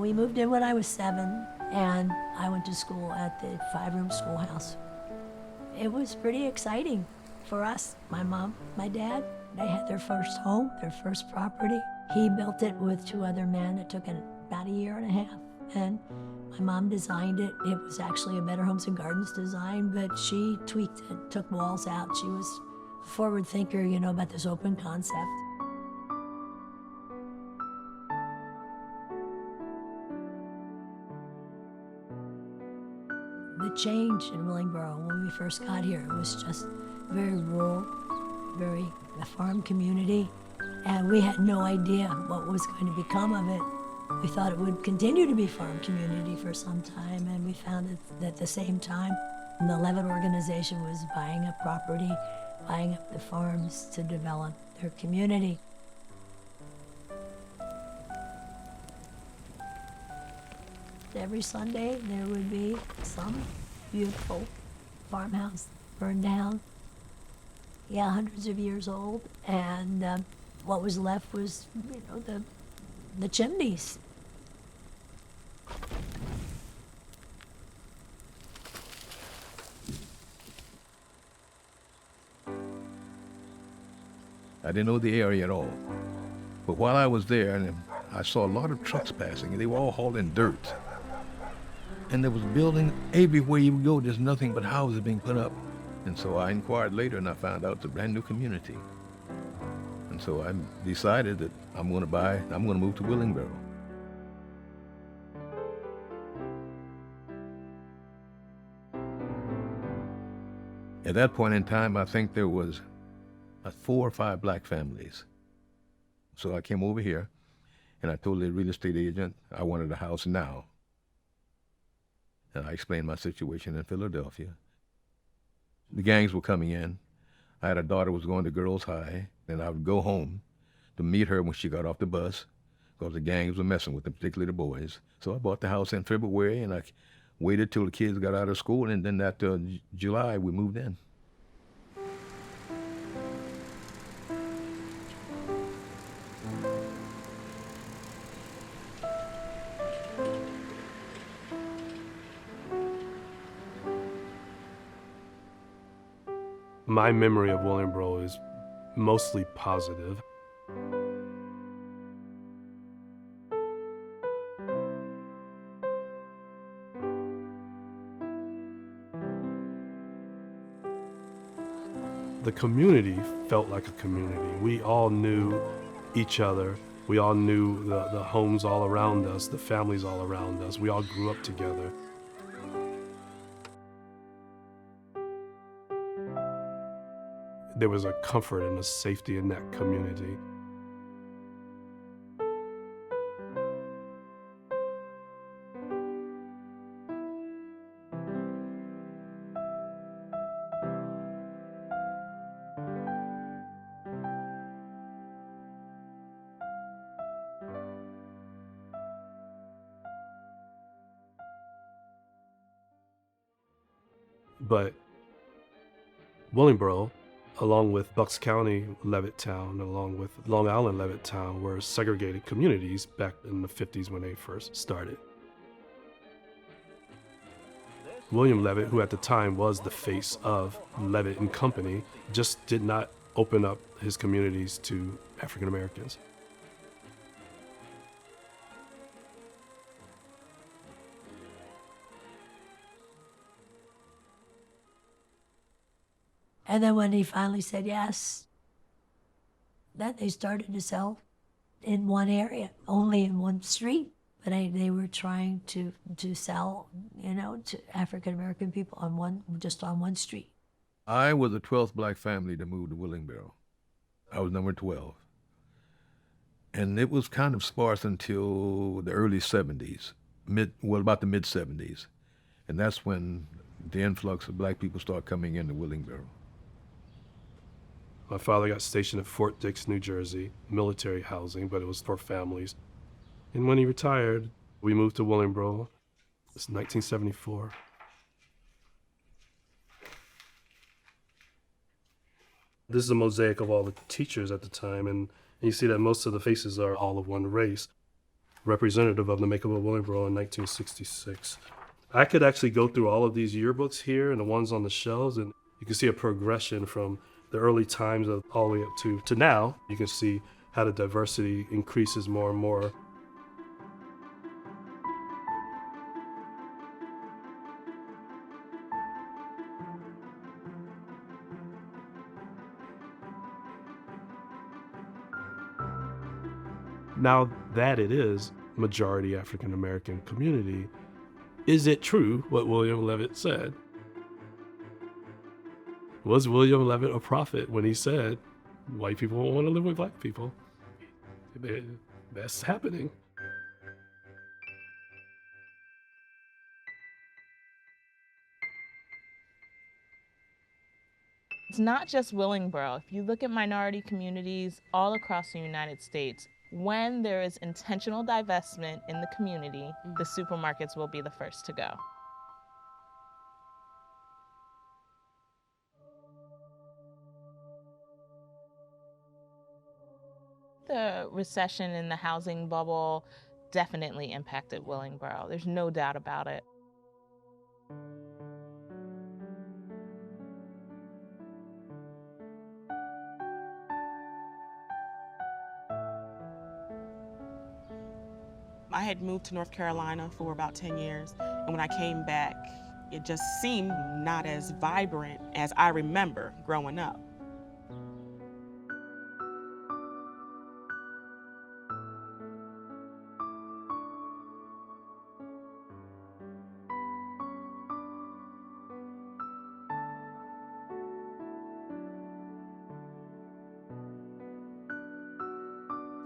We moved in when I was 7, and I went to school at the 5-room schoolhouse. It was pretty exciting for us. My mom, my dad, they had their first home, their first property. He built it with 2 other men. It took about a year and a half. And my mom designed it. It was actually a Better Homes and Gardens design, but she tweaked it, took walls out. She was a forward thinker, about this open concept. The change in Willingboro when we first got here, it was just very rural, very a farm community, and we had no idea what was going to become of it. We thought it would continue to be farm community for some time, and we found that at the same time, the Levitt organization was buying up property, buying up the farms to develop their community. Every Sunday there would be some beautiful farmhouse burned down. Yeah, hundreds of years old, and what was left was, the chimneys. I didn't know the area at all, but while I was there, and I saw a lot of trucks passing, and they were all hauling dirt. And there was building everywhere you go. There's nothing but houses being put up. And so I inquired later, and I found out it's a brand new community. And so I decided that I'm going to move to Willingboro. At that point in time, I think there was 4 or 5 black families. So I came over here, and I told the real estate agent I wanted a house now. And I explained my situation in Philadelphia. The gangs were coming in. I had a daughter who was going to girls' high, and I would go home to meet her when she got off the bus because the gangs were messing with them, particularly the boys. So I bought the house in February, and I waited till the kids got out of school, and then that July we moved in. My memory of Willingboro is mostly positive. The community felt like a community. We all knew each other. We all knew the homes all around us, the families all around us. We all grew up together. There was a comfort and a safety in that community. But Willingboro, along with Bucks County, Levittown, along with Long Island, Levittown, were segregated communities back in the 50s when they first started. William Levitt, who at the time was the face of Levitt and Company, just did not open up his communities to African Americans. And then when he finally said yes, then they started to sell in one area, only in one street. But they were trying to sell, to African-American people just on one street. I was the 12th black family to move to Willingboro. I was number 12. And it was kind of sparse until the early 70s, about the mid-70s. And that's when the influx of black people started coming into Willingboro. My father got stationed at Fort Dix, New Jersey, military housing, but it was for families. And when he retired, we moved to Willingboro. It's 1974. This is a mosaic of all the teachers at the time, and you see that most of the faces are all of one race. representative of the makeup of Willingboro in 1966. I could actually go through all of these yearbooks here and the ones on the shelves, and you can see a progression from the early times of all the way up to now. You can see how the diversity increases more and more. Now that it is majority African American community, is it true what William Levitt said? Was William Levitt a prophet when he said white people won't want to live with black people? That's happening. It's not just Willingboro. If you look at minority communities all across the United States, when there is intentional divestment in the community, the supermarkets will be the first to go. The recession and the housing bubble definitely impacted Willingboro. There's no doubt about it. I had moved to North Carolina for about 10 years, and when I came back, it just seemed not as vibrant as I remember growing up.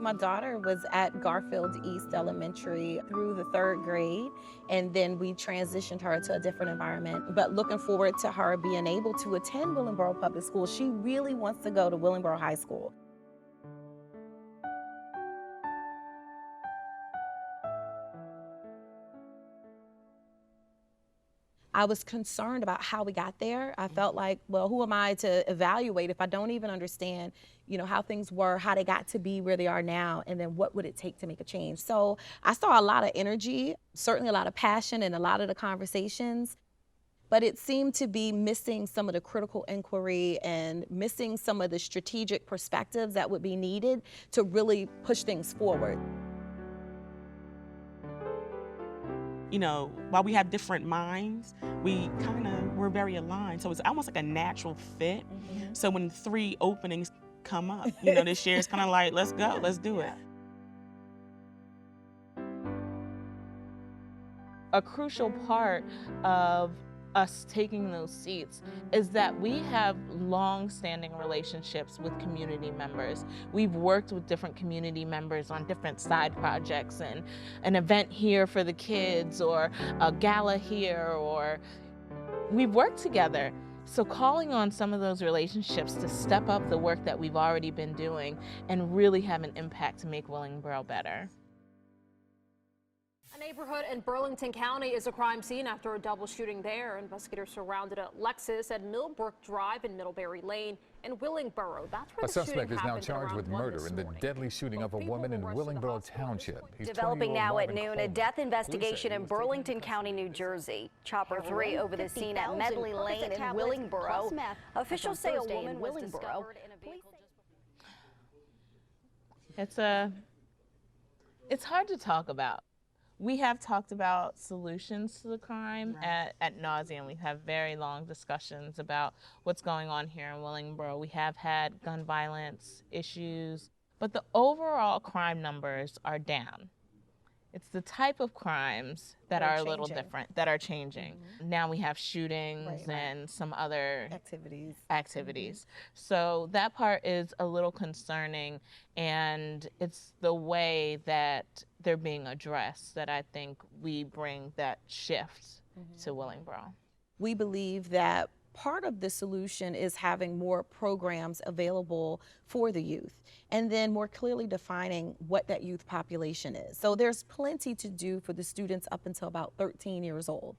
My daughter was at Garfield East Elementary through the 3rd grade, and then we transitioned her to a different environment. But looking forward to her being able to attend Willingboro Public Schools. She really wants to go to Willingboro High School. I was concerned about how we got there. I felt like, well, who am I to evaluate if I don't even understand, how things were, how they got to be where they are now, and then what would it take to make a change? So I saw a lot of energy, certainly a lot of passion in a lot of the conversations, but it seemed to be missing some of the critical inquiry and missing some of the strategic perspectives that would be needed to really push things forward. While we have different minds, we're very aligned. So it's almost like a natural fit. Mm-hmm. So when 3 openings come up, this year it's kind of like, let's go, let's do it. A crucial part of us taking those seats is that we have long-standing relationships with community members. We've worked with different community members on different side projects, and an event here for the kids, or a gala here, or we've worked together. So calling on some of those relationships to step up the work that we've already been doing and really have an impact to make Willingboro better. A neighborhood in Burlington County is a crime scene after a double shooting there. Investigators surrounded a Lexus at Millbrook Drive and Middlebury Lane in Willingboro. That's where a suspect is now charged with murder in the deadly shooting of a woman in Willingboro Township. Developing now at noon, a death investigation in Burlington County, New Jersey. Chopper 3 over the scene at Medley Lane in Willingboro. Officials say a woman was discovered in a vehicle. It's hard to talk about. We have talked about solutions to the crime at nauseam. We have very long discussions about what's going on here in Willingboro. We have had gun violence issues, but the overall crime numbers are down. It's the type of crimes that are a little different, that are changing. Mm-hmm. Now we have shootings and some other activities. Mm-hmm. So that part is a little concerning, and it's the way that they're being addressed that I think we bring that shift to Willingboro. We believe that part of the solution is having more programs available for the youth, and then more clearly defining what that youth population is. So there's plenty to do for the students up until about 13 years old.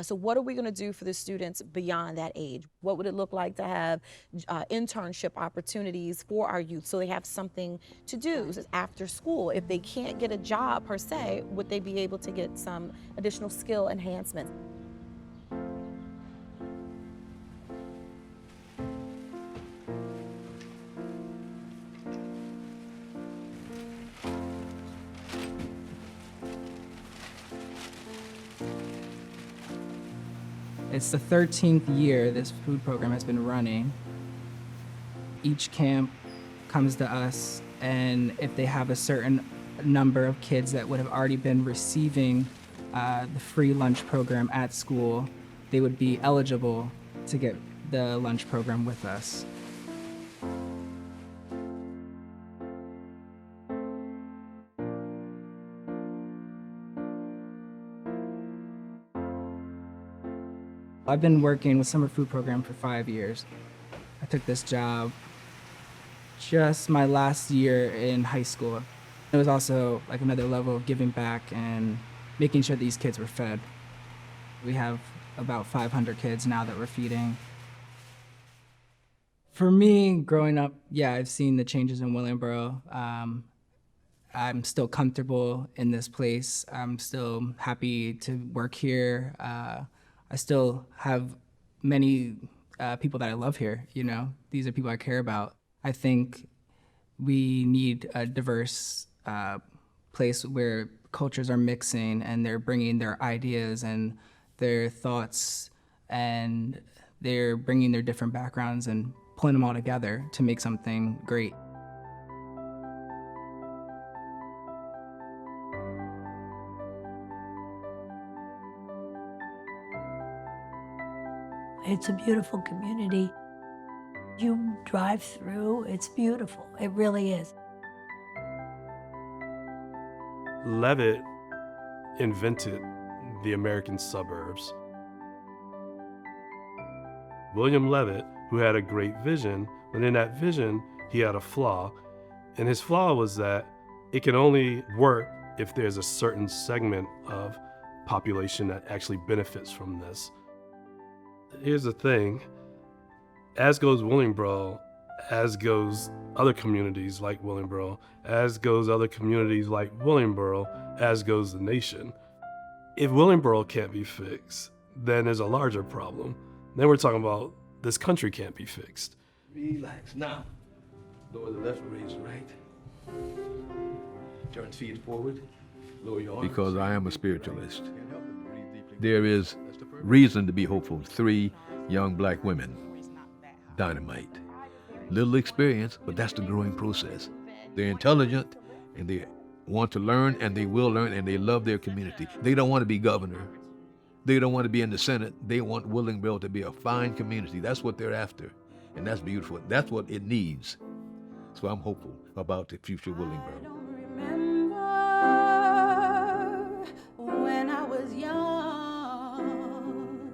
So what are we going to do for the students beyond that age? What would it look like to have internship opportunities for our youth so they have something to do after school? If they can't get a job per se, would they be able to get some additional skill enhancements? It's the 13th year this food program has been running. Each camp comes to us, and if they have a certain number of kids that would have already been receiving the free lunch program at school, they would be eligible to get the lunch program with us. I've been working with summer food program for 5 years. I took this job just my last year in high school. It was also like another level of giving back and making sure these kids were fed. We have about 500 kids now that we're feeding. For me, growing up, yeah, I've seen the changes in Willingboro. I'm still comfortable in this place. I'm still happy to work here. I still have many people that I love here, you know? These are people I care about. I think we need a diverse place where cultures are mixing and they're bringing their ideas and their thoughts and they're bringing their different backgrounds and pulling them all together to make something great. It's a beautiful community. You drive through, it's beautiful. It really is. Levitt invented the American suburbs. William Levitt, who had a great vision, but in that vision, he had a flaw. And his flaw was that it can only work if there's a certain segment of population that actually benefits from this. Here's the thing, as goes Willingboro, as goes other communities like Willingboro, as goes other communities like Willingboro, as goes the nation. If Willingboro can't be fixed, then there's a larger problem. Then we're talking about this country can't be fixed. Relax. Now, lower the left, raise the right. Turn feet forward. Lower your arms. Because I am a spiritualist. There is reason to be hopeful. 3 young black women. Dynamite. Little experience, but that's the growing process. They're intelligent, and they want to learn, and they will learn, and they love their community. They don't want to be governor. They don't want to be in the Senate. They want Willingboro to be a fine community. That's what they're after, and that's beautiful. That's what it needs. So I'm hopeful about the future of Willingboro.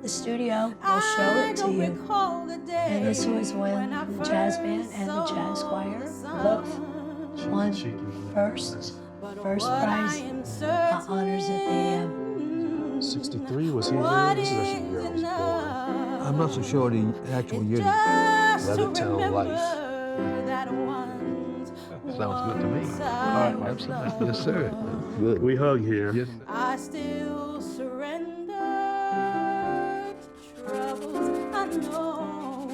The studio will show it to you. And this was when the jazz band and the jazz choir both won first prize honors at the 63 was he here? This is actually the year I was born. I'm not so sure the actual year. Levittown Life. Sounds good to me. All right, absolutely. Yes, sir. Good. We hug here. Yes. I still surrender to troubles I know.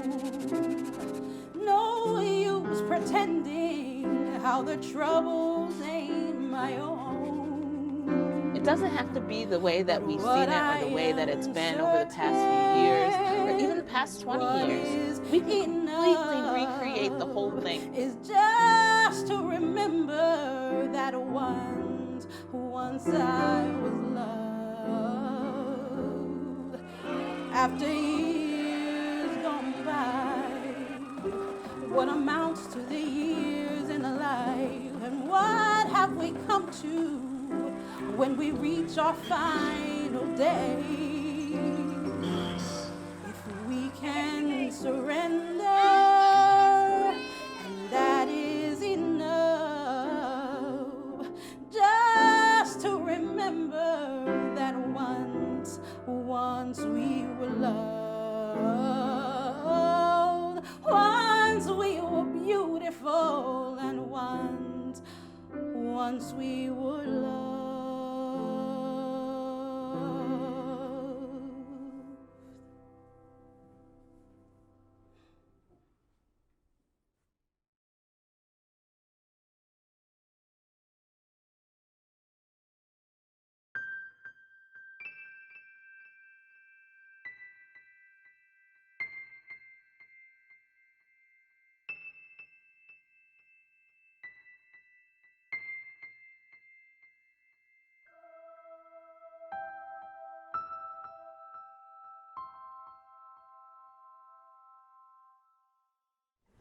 No use pretending how the troubles ain't my own. It doesn't have to be the way that we've seen it or the way that it's been over the past few years or even the past 20 years. We can completely recreate the whole thing. Is just to remember that once I was loved. After years gone by, what amounts to the years in a life, and what have we come to when we reach our final day? If we can we were loved, once we were beautiful, and once we were loved.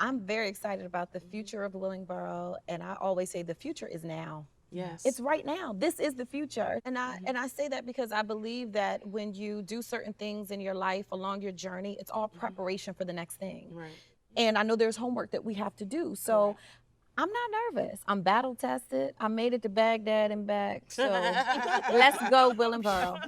I'm very excited about the future of Willingboro, and I always say the future is now. Yes. It's right now. This is the future. And I say that because I believe that when you do certain things in your life along your journey, it's all preparation for the next thing. Right. And I know there's homework that we have to do. So I'm not nervous. I'm battle tested. I made it to Baghdad and back. So let's go, Willingboro.